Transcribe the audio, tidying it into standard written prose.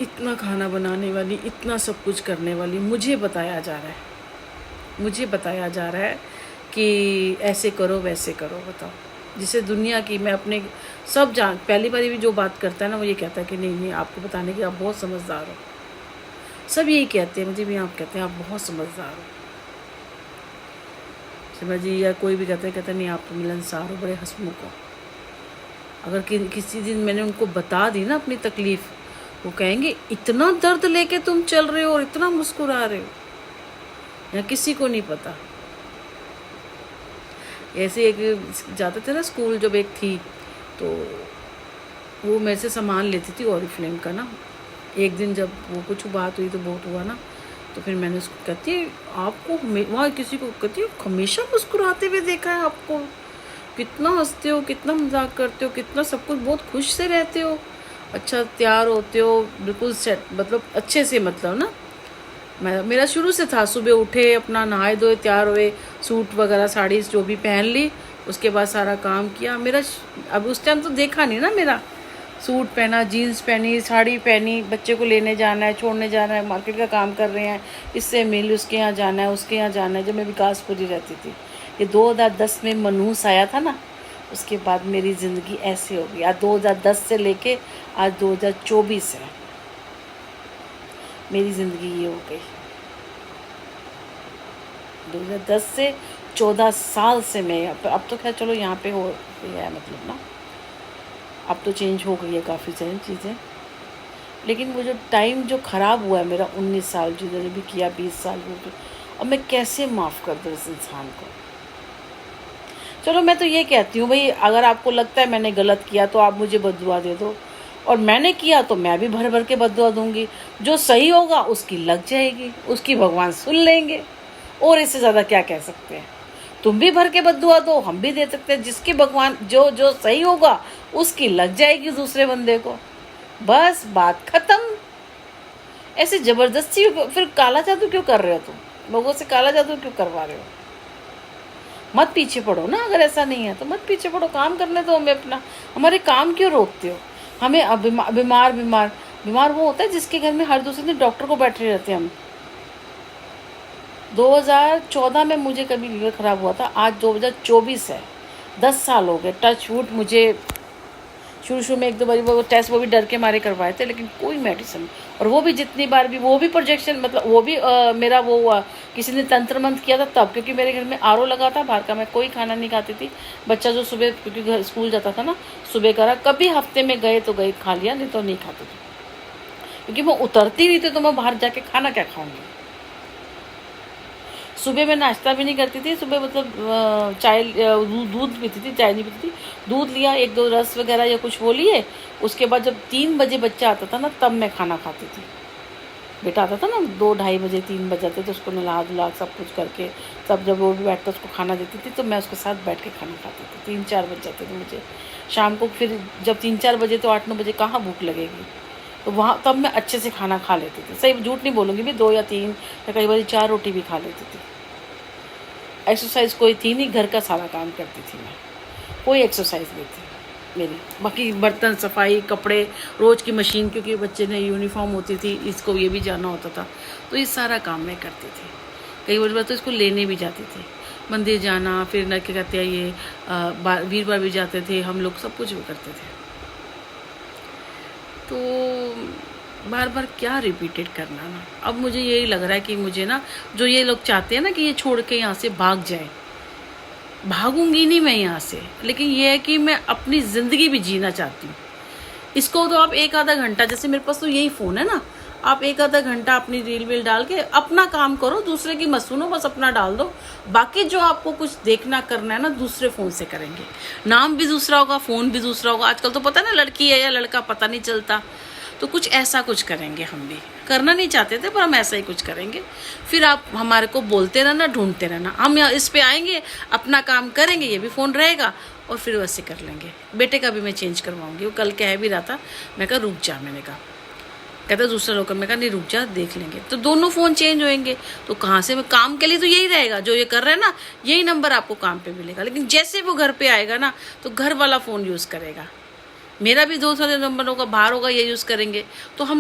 इतना खाना बनाने वाली, इतना सब कुछ करने वाली, मुझे बताया जा रहा है, मुझे बताया जा रहा है कि ऐसे करो वैसे करो। बताओ, जिसे दुनिया की मैं अपने सब जान, पहली बारी भी जो बात करता है ना वो ये कहता है कि नहीं नहीं, आपको बताने की आप बहुत समझदार हो। सब यही कहते हैं, मुझे भी आप कहते हैं आप बहुत समझदार हो। समझ जी, या कोई भी कहते नहीं आप तो मिलनसार हो, बड़े हंसमुख हो। अगर किसी दिन मैंने उनको बता दी ना अपनी तकलीफ़, वो कहेंगे इतना दर्द लेके तुम चल रहे हो और इतना मुस्कुरा रहे हो, या किसी को नहीं पता। ऐसे एक जाते थे ना स्कूल, जब एक थी तो वो मेरे से सामान लेती थी ओरिफ्लेम का ना। एक दिन जब वो कुछ बात हुई तो बहुत हुआ ना, तो फिर मैंने उसको कहती है आपको वहाँ किसी को कहती है हमेशा मुस्कुराते हुए देखा है आपको, कितना हंसते हो, कितना मजाक करते हो, कितना सब कुछ बहुत खुश से रहते हो, अच्छा तैयार होते हो बिल्कुल सेट, मतलब अच्छे से, मतलब ना मेरा शुरू से था, सुबह उठे अपना नहाए धोए तैयार हुए, सूट वगैरह साड़ी जो भी पहन ली, उसके बाद सारा काम किया मेरा। अब उस टाइम तो देखा नहीं ना मेरा, सूट पहना, जीन्स पहनी, साड़ी पहनी, बच्चे को लेने जाना है, छोड़ने जाना है, मार्केट का काम कर रहे हैं, इससे मिल, उसके यहाँ जाना है, उसके यहाँ जाना है। जब मैं विकासपुरी रहती थी, ये 2010 में मनहूस आया था ना, उसके बाद मेरी ज़िंदगी ऐसे हो गई। आज 2010 से लेके आज 2024 है, मेरी ज़िंदगी ये हो गई। 2010 से 14 साल से मैं अब तो खैर चलो यहाँ पे हो गया है, मतलब ना अब तो चेंज हो गई है काफ़ी सारी चीज़ें, लेकिन वो जो टाइम जो ख़राब हुआ है मेरा, 19 साल जिन्होंने भी किया, 20 साल हो गए, अब मैं कैसे माफ़ कर दूँ इस इंसान को। चलो मैं तो ये कहती हूँ भाई, अगर आपको लगता है मैंने गलत किया तो आप मुझे बद्दुआ दे दो, और मैंने किया तो मैं भी भर भर के बद्दुआ दूंगी। जो सही होगा उसकी लग जाएगी, उसकी भगवान सुन लेंगे, और इससे ज़्यादा क्या कह सकते हैं। तुम भी भर के बद्दुआ दो, हम भी दे सकते हैं, जिसकी भगवान जो जो सही होगा उसकी लग जाएगी दूसरे बंदे को, बस बात खत्म। ऐसे जबरदस्ती फिर काला जादू क्यों कर रहे हो तुम, लोगों से काला जादू क्यों करवा रहे हो। मत पीछे पड़ो ना, अगर ऐसा नहीं है तो मत पीछे पड़ो, काम करने दो हमें अपना। हमारे काम क्यों रोकते हो। हमें अब बीमार वो होता है जिसके घर में हर दूसरे दिन डॉक्टर को बैठे रहते हैं हम। 2014 में मुझे कभी लीवर ख़राब हुआ था, आज 2024 है, 10 साल हो गए। टच वुड, मुझे शुरू में एक दो बार वो टेस्ट वो भी डर के मारे करवाए थे, लेकिन कोई मेडिसिन, और वो भी जितनी बार भी, वो भी प्रोजेक्शन, मतलब वो भी मेरा वो हुआ, किसी ने तंत्र मंत्र किया था तब, क्योंकि मेरे घर में आरओ लगा था, बाहर का मैं कोई खाना नहीं खाती थी। बच्चा जो सुबह, क्योंकि घर स्कूल जाता था ना, सुबह करा, कभी हफ्ते में गए तो गए, खा लिया, नहीं तो नहीं खाती थी, क्योंकि मैं उतरती नहीं थी तो मैं बाहर जाके खाना क्या खाऊंगी। सुबह मैं नाश्ता भी नहीं करती थी, सुबह मतलब चाय, दूध पीती थी, चाय नहीं पीती थी। दूध लिया, एक दो रस वगैरह या कुछ वो लिए, उसके बाद जब 3 बजे बच्चा आता था ना, तब मैं खाना खाती थी। बेटा आता था ना 2 ढाई बजे, 3 बज जाते, तो उसको नला धुला सब कुछ करके, तब जब वो भी बैठता उसको खाना देती थी, तो मैं उसके साथ बैठ के खाना खाती थी। 3-4 बज जाते थे मुझे शाम को, फिर जब 3-4 बजे तो 8-9 बजे कहाँ भूख लगेगी, तो वहाँ तब मैं अच्छे से खाना खा लेती थी। सही झूठ नहीं बोलूँगी भी, 2 या 3 या कई बार 4 रोटी भी खा लेती थी। एक्सरसाइज कोई थी नहीं, घर का सारा काम करती थी मैं, कोई एक्सरसाइज नहीं थी मेरी। बाकी बर्तन सफाई, कपड़े, रोज़ की मशीन, क्योंकि बच्चे ने यूनिफॉर्म होती थी, इसको ये भी जाना होता था, तो ये सारा काम मैं करती थी। कई बार तो इसको लेने भी जाती थी, मंदिर जाना, फिर न क्या कहते हैं ये वीरवार भी जाते थे हम लोग, सब कुछ भी करते थे। तो बार बार क्या रिपीटेड करना ना। अब मुझे यही लग रहा है कि मुझे ना, जो ये लोग चाहते हैं ना कि ये छोड़ के यहाँ से भाग जाए, भागूंगी नहीं मैं यहाँ से, लेकिन ये है कि मैं अपनी ज़िंदगी भी जीना चाहती हूँ। इसको तो आप 1 आधा घंटा, जैसे मेरे पास तो यही फ़ोन है ना, आप 1 आधा घंटा अपनी रील वील डाल के अपना काम करो, दूसरे की मत सुनो, बस अपना डाल दो। बाकी जो आपको कुछ देखना करना है ना, दूसरे फ़ोन से करेंगे। नाम भी दूसरा होगा, फ़ोन भी दूसरा होगा। आजकल तो पता है ना, लड़की है या लड़का पता नहीं चलता। तो कुछ ऐसा कुछ करेंगे, हम भी करना नहीं चाहते थे पर हम ऐसा ही कुछ करेंगे। फिर आप हमारे को बोलते रहना, ढूंढते रहना, हम यहाँ इस पे आएंगे, अपना काम करेंगे, ये भी फ़ोन रहेगा, और फिर वैसे कर लेंगे। बेटे का भी मैं चेंज करवाऊंगी, वो कल कह भी रहा था, मैं कहा रुक जा, मैंने कहा, कहता दूसरा लोग, मैं कहा नहीं रुक जा, देख लेंगे। तो दोनों फ़ोन चेंज होंगे, तो कहाँ से, काम के लिए तो यही रहेगा, जो ये कर रहे हैं ना, यही नंबर आपको काम पे मिलेगा। लेकिन जैसे वो घर पे आएगा ना, तो घर वाला फ़ोन यूज़ करेगा, मेरा भी 2 नंबर होगा, बाहर होगा, ये यूज़ करेंगे। तो हम